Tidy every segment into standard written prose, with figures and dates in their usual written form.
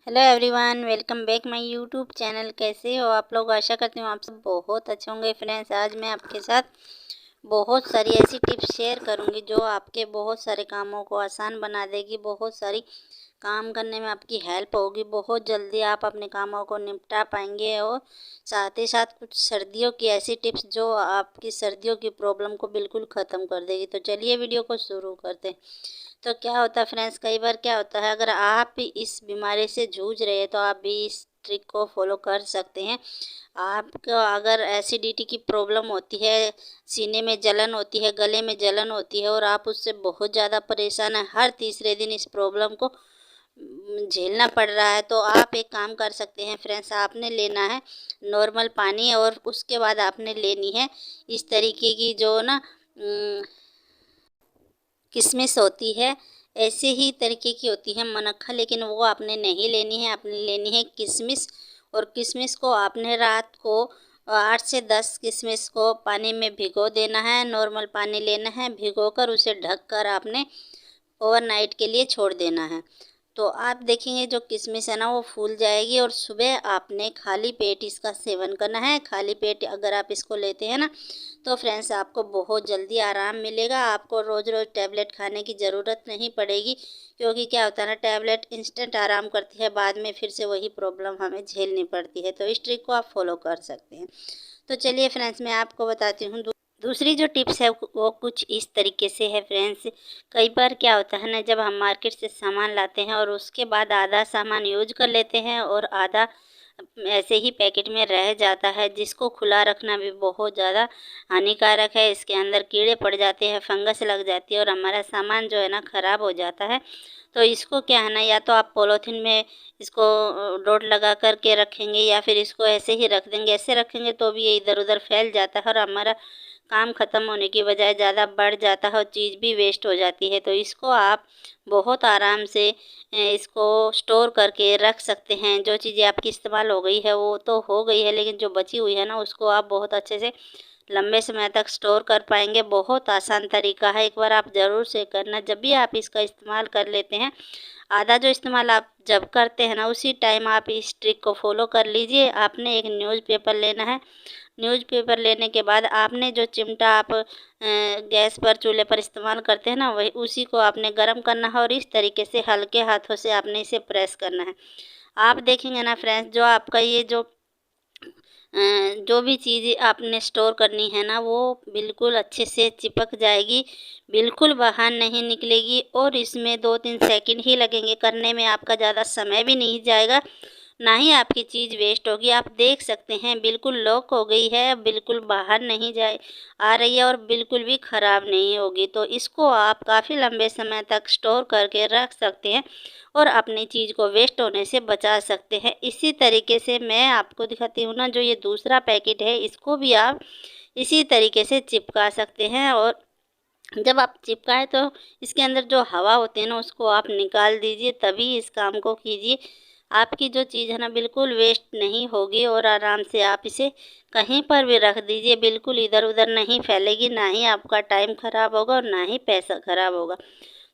Hello everyone, welcome back my YouTube channel. कैसे हो आप लोग? आशा करती हूँ आप सब बहुत अच्छे होंगे। फ्रेंड्स, आज मैं आपके साथ बहुत सारी ऐसी टिप्स शेयर करूँगी जो आपके बहुत सारे कामों को आसान बना देगी। बहुत सारी काम करने में आपकी हेल्प होगी। बहुत जल्दी आप अपने कामों को निपटा पाएंगे। और साथ ही साथ कुछ सर्दियों की ऐसी टिप्स जो आपकी सर्दियों की प्रॉब्लम को बिल्कुल ख़त्म कर देगी। तो चलिए वीडियो को शुरू करते हैं। तो क्या होता है फ्रेंड्स, कई बार क्या होता है, अगर आप इस बीमारी से जूझ रहे हैं तो आप भी इस ट्रिक को फॉलो कर सकते हैं। आपको अगर एसिडिटी की प्रॉब्लम होती है, सीने में जलन होती है, गले में जलन होती है और आप उससे बहुत ज़्यादा परेशान हैं, हर तीसरे दिन इस प्रॉब्लम को झेलना पड़ रहा है, तो आप एक काम कर सकते हैं फ्रेंड्स। आपने लेना है नॉर्मल पानी और उसके बाद आपने लेनी है इस तरीके की जो ना किशमिश होती है। ऐसे ही तरीके की होती है मनक्खा, लेकिन वो आपने नहीं लेनी है। आपने लेनी है किशमिश। और किशमिश को आपने रात को 8 से 10 किशमिश को पानी में भिगो देना है। नॉर्मल पानी लेना है, भिगोकर उसे ढककर आपने ओवरनाइट के लिए छोड़ देना है। तो आप देखेंगे जो किशमिश है ना वो फूल जाएगी। और सुबह आपने खाली पेट इसका सेवन करना है। खाली पेट अगर आप इसको लेते हैं ना तो फ्रेंड्स आपको बहुत जल्दी आराम मिलेगा। आपको रोज़ रोज़ टैबलेट खाने की ज़रूरत नहीं पड़ेगी, क्योंकि क्या होता है ना, टैबलेट इंस्टेंट आराम करती है, बाद में फिर से वही प्रॉब्लम हमें झेलनी पड़ती है। तो इस ट्रिक को आप फॉलो कर सकते हैं। तो चलिए फ्रेंड्स, मैं आपको बताती हूँ दूसरी जो टिप्स है वो कुछ इस तरीके से है फ्रेंड्स। कई बार क्या होता है ना, जब हम मार्केट से सामान लाते हैं और उसके बाद आधा सामान यूज कर लेते हैं और आधा ऐसे ही पैकेट में रह जाता है, जिसको खुला रखना भी बहुत ज़्यादा हानिकारक है। इसके अंदर कीड़े पड़ जाते हैं, फंगस लग जाती है और हमारा सामान जो है ना ख़राब हो जाता है। तो इसको क्या है ना, या तो आप पॉलीथीन में इसको डोर लगा कर के रखेंगे या फिर इसको ऐसे ही रख देंगे। ऐसे रखेंगे तो भी ये इधर उधर फैल जाता है और हमारा काम ख़त्म होने की बजाय ज़्यादा बढ़ जाता है और चीज़ भी वेस्ट हो जाती है। तो इसको आप बहुत आराम से इसको स्टोर करके रख सकते हैं। जो चीज़ें आपकी इस्तेमाल हो गई है वो तो हो गई है, लेकिन जो बची हुई है ना उसको आप बहुत अच्छे से लंबे समय तक स्टोर कर पाएंगे। बहुत आसान तरीका है, एक बार आप ज़रूर से करना। जब भी आप इसका इस्तेमाल कर लेते हैं, आधा जो इस्तेमाल आप जब करते हैं ना उसी टाइम आप इस ट्रिक को फॉलो कर लीजिए। आपने एक न्यूज़पेपर लेना है। न्यूज़पेपर लेने के बाद आपने जो चिमटा आप गैस पर चूल्हे पर इस्तेमाल करते हैं ना, वही उसी को आपने गर्म करना है और इस तरीके से हल्के हाथों से आपने इसे प्रेस करना है। आप देखेंगे ना फ्रेंड्स, जो आपका ये जो भी चीज़ आपने स्टोर करनी है ना वो बिल्कुल अच्छे से चिपक जाएगी, बिल्कुल बाहर नहीं निकलेगी। और इसमें 2-3 सेकंड ही लगेंगे करने में, आपका ज़्यादा समय भी नहीं जाएगा, ना ही आपकी चीज़ वेस्ट होगी। आप देख सकते हैं बिल्कुल लॉक हो गई है, बिल्कुल बाहर नहीं जाए आ रही है और बिल्कुल भी ख़राब नहीं होगी। तो इसको आप काफ़ी लंबे समय तक स्टोर करके रख सकते हैं और अपनी चीज़ को वेस्ट होने से बचा सकते हैं। इसी तरीके से मैं आपको दिखाती हूँ ना, जो ये दूसरा पैकेट है इसको भी आप इसी तरीके से चिपका सकते हैं। और जब आप चिपकाएँ तो इसके अंदर जो हवा होती है ना उसको आप निकाल दीजिए, तभी इस काम को कीजिए। आपकी जो चीज़ है ना बिल्कुल वेस्ट नहीं होगी और आराम से आप इसे कहीं पर भी रख दीजिए, बिल्कुल इधर उधर नहीं फैलेगी, ना ही आपका टाइम ख़राब होगा और ना ही पैसा ख़राब होगा।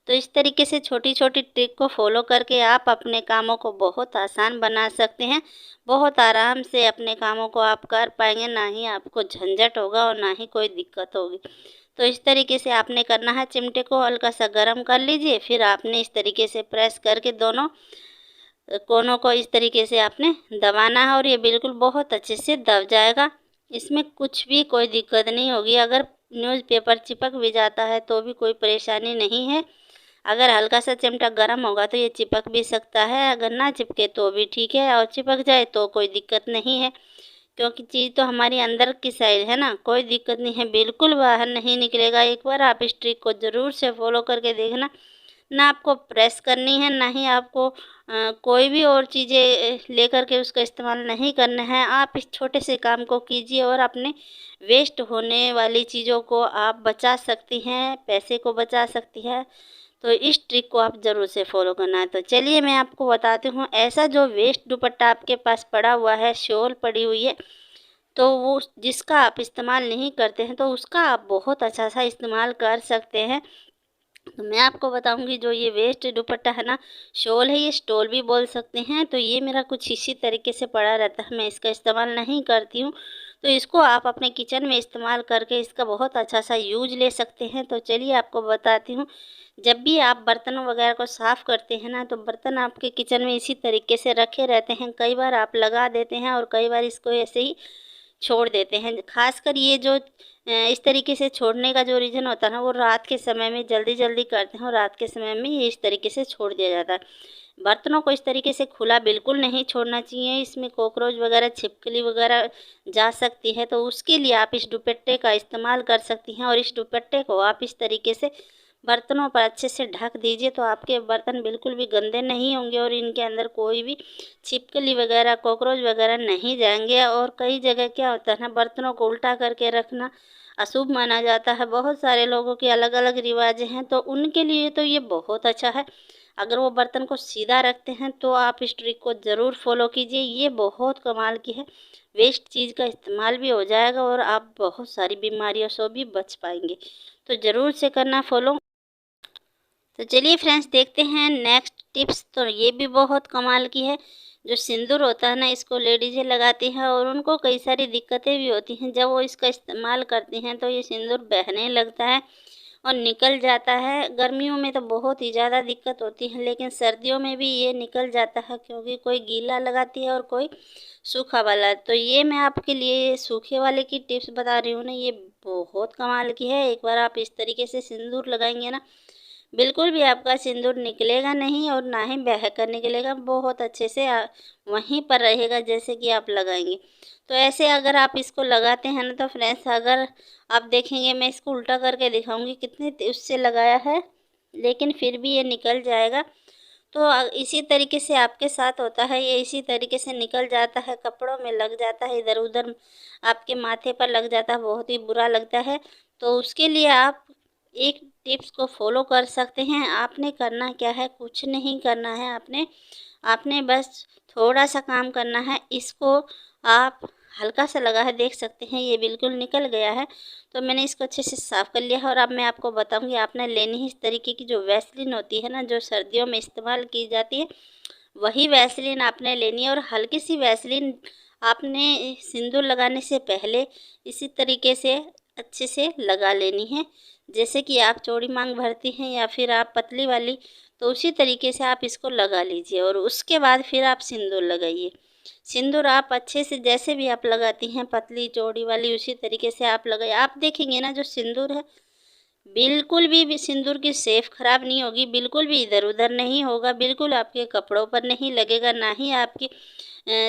तो इस तरीके से छोटी छोटी ट्रिक को फॉलो करके आप अपने कामों को बहुत आसान बना सकते हैं। बहुत आराम से अपने कामों को आप कर पाएंगे, ना ही आपको झंझट होगा और ना ही कोई दिक्कत होगी। तो इस तरीके से आपने करना है, चिमटे को हल्का सा गर्म कर लीजिए, फिर आपने इस तरीके से प्रेस करके दोनों कोनों को इस तरीके से आपने दबाना है और ये बिल्कुल बहुत अच्छे से दब जाएगा। इसमें कुछ भी कोई दिक्कत नहीं होगी। अगर न्यूज़पेपर चिपक भी जाता है तो भी कोई परेशानी नहीं है। अगर हल्का सा चिमटा गर्म होगा तो ये चिपक भी सकता है, अगर ना चिपके तो भी ठीक है, और चिपक जाए तो कोई दिक्कत नहीं है, क्योंकि चीज़ तो हमारी अंदर की साइड है ना, कोई दिक्कत नहीं है, बिल्कुल बाहर नहीं निकलेगा। एक बार आप इस ट्रिक को ज़रूर से फॉलो करके देखना। ना आपको प्रेस करनी है, ना ही आपको कोई भी और चीज़ें लेकर के उसका इस्तेमाल नहीं करना है। आप इस छोटे से काम को कीजिए और अपने वेस्ट होने वाली चीज़ों को आप बचा सकती हैं, पैसे को बचा सकती है। तो इस ट्रिक को आप ज़रूर से फॉलो करना है। तो चलिए मैं आपको बताती हूँ, ऐसा जो वेस्ट दुपट्टा आपके पास पड़ा हुआ है, शॉल पड़ी हुई है, तो वो जिसका आप इस्तेमाल नहीं करते हैं तो उसका आप बहुत अच्छा सा इस्तेमाल कर सकते हैं। तो मैं आपको बताऊंगी जो ये वेस्ट दुपट्टा है ना, शॉल है, ये स्टोल भी बोल सकते हैं। तो ये मेरा कुछ इसी तरीके से पड़ा रहता है, मैं इसका इस्तेमाल नहीं करती हूँ। तो इसको आप अपने किचन में इस्तेमाल करके इसका बहुत अच्छा सा यूज ले सकते हैं। तो चलिए आपको बताती हूँ। जब भी आप बर्तनों वगैरह को साफ़ करते हैं ना, तो बर्तन आपके किचन में इसी तरीके से रखे रहते हैं। कई बार आप लगा देते हैं और कई बार इसको ऐसे ही छोड़ देते हैं। ख़ासकर ये जो इस तरीके से छोड़ने का जो रीज़न होता है ना, वो रात के समय में जल्दी-जल्दी करते हैं और रात के समय में ये इस तरीके से छोड़ दिया जाता है। बर्तनों को इस तरीके से खुला बिल्कुल नहीं छोड़ना चाहिए, इसमें कॉकरोच वगैरह, छिपकली वगैरह जा सकती है। तो उसके लिए आप इस दुपट्टे का इस्तेमाल कर सकती हैं और इस दुपट्टे को आप इस तरीके से बर्तनों पर अच्छे से ढक दीजिए, तो आपके बर्तन बिल्कुल भी गंदे नहीं होंगे और इनके अंदर कोई भी छिपकली वगैरह, कॉकरोच वगैरह नहीं जाएंगे। और कई जगह क्या होता है ना, बर्तनों को उल्टा करके रखना अशुभ माना जाता है। बहुत सारे लोगों के अलग अलग रिवाज हैं, तो उनके लिए तो ये बहुत अच्छा है। अगर वो बर्तन को सीधा रखते हैं तो आप इस ट्रिक को ज़रूर फॉलो कीजिए, ये बहुत कमाल की है। वेस्ट चीज़ का इस्तेमाल भी हो जाएगा और आप बहुत सारी बीमारियों से भी बच पाएंगे। तो ज़रूर से करना फॉलो। तो चलिए फ्रेंड्स, देखते हैं नेक्स्ट टिप्स। तो ये भी बहुत कमाल की है। जो सिंदूर होता है ना, इसको लेडीज़ें लगाती हैं और उनको कई सारी दिक्कतें भी होती हैं। जब वो इसका इस्तेमाल करती हैं तो ये सिंदूर बहने लगता है और निकल जाता है। गर्मियों में तो बहुत ही ज़्यादा दिक्कत होती है, लेकिन सर्दियों में भी ये निकल जाता है, क्योंकि कोई गीला लगाती है और कोई सूखा वाला। तो ये मैं आपके लिए सूखे वाले की टिप्स बता रही हूँ ना, ये बहुत कमाल की है। एक बार आप इस तरीके से सिंदूर लगाएंगे ना, बिल्कुल भी आपका सिंदूर निकलेगा नहीं और ना ही बह कर निकलेगा, बहुत अच्छे से वहीं पर रहेगा जैसे कि आप लगाएंगे। तो ऐसे अगर आप इसको लगाते हैं ना, तो फ्रेंड्स अगर आप देखेंगे, मैं इसको उल्टा करके दिखाऊंगी कितने उससे लगाया है, लेकिन फिर भी ये निकल जाएगा। तो इसी तरीके से आपके साथ होता है, ये इसी तरीके से निकल जाता है, कपड़ों में लग जाता है, इधर उधर आपके माथे पर लग जाता है, बहुत ही बुरा लगता है। तो उसके लिए आप एक टिप्स को फॉलो कर सकते हैं। आपने करना क्या है, कुछ नहीं करना है। आपने आपने बस थोड़ा सा काम करना है। इसको आप हल्का सा लगा है, देख सकते हैं ये बिल्कुल निकल गया है। तो मैंने इसको अच्छे से साफ़ कर लिया है और अब मैं आपको बताऊंगी, आपने लेनी है इस तरीके की जो वैसलीन होती है ना, जो सर्दियों में इस्तेमाल की जाती है, वही वैसलीन आपने लेनी है। और हल्की सी वैसलीन आपने सिंदूर लगाने से पहले इसी तरीके से अच्छे से लगा लेनी है। जैसे कि आप चौड़ी मांग भरती हैं या फिर आप पतली वाली, तो उसी तरीके से आप इसको लगा लीजिए और उसके बाद फिर आप सिंदूर लगाइए। सिंदूर आप अच्छे से जैसे भी आप लगाती हैं, पतली चौड़ी वाली, उसी तरीके से आप लगाइए। आप देखेंगे ना, जो सिंदूर है बिल्कुल भी सिंदूर की शेप खराब नहीं होगी, बिल्कुल भी इधर उधर नहीं होगा, बिल्कुल आपके कपड़ों पर नहीं लगेगा, ना ही आपके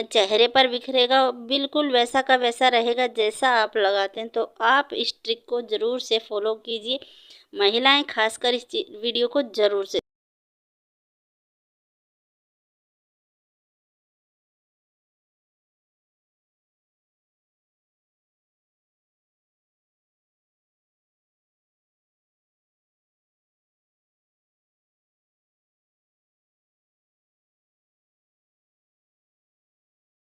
चेहरे पर बिखरेगा। बिल्कुल वैसा का वैसा रहेगा जैसा आप लगाते हैं। तो आप इस ट्रिक को ज़रूर से फॉलो कीजिए। महिलाएं खासकर इस वीडियो को ज़रूर से